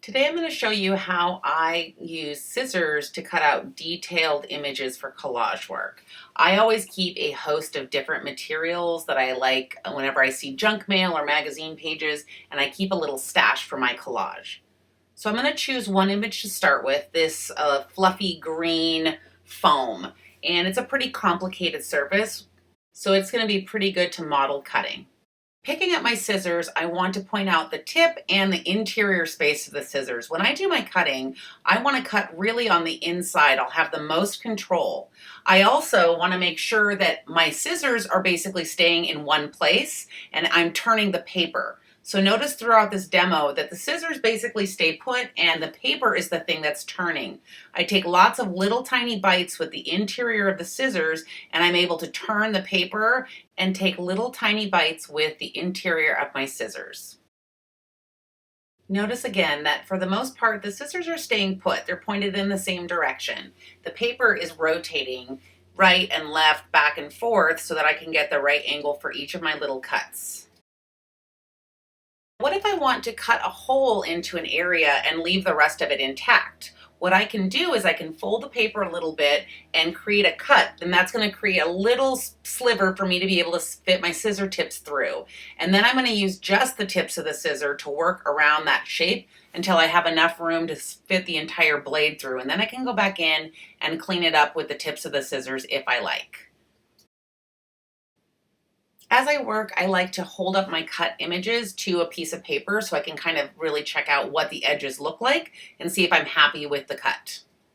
Today I'm going to show you how I use scissors to cut out detailed images for collage work. I always keep a host of different materials that I like whenever I see junk mail or magazine pages, and I keep a little stash for my collage. So I'm going to choose one image to start with, this fluffy green foam, and it's a pretty complicated surface, so it's going to be pretty good to model cutting. Picking up my scissors, I want to point out the tip and the interior space of the scissors. When I do my cutting, I want to cut really on the inside. I'll have the most control. I also want to make sure that my scissors are basically staying in one place and I'm turning the paper. So notice throughout this demo that the scissors basically stay put and the paper is the thing that's turning. I take lots of little tiny bites with the interior of the scissors and I'm able to turn the paper and take little tiny bites with the interior of my scissors. Notice again that for the most part the scissors are staying put. They're pointed in the same direction. The paper is rotating right and left, back and forth so that I can get the right angle for each of my little cuts. What if I want to cut a hole into an area and leave the rest of it intact? What I can do is I can fold the paper a little bit and create a cut, and that's going to create a little sliver for me to be able to fit my scissor tips through. And then I'm going to use just the tips of the scissor to work around that shape until I have enough room to fit the entire blade through. And then I can go back in and clean it up with the tips of the scissors if I like. As I work, I like to hold up my cut images to a piece of paper so I can kind of really check out what the edges look like and see if I'm happy with the cut.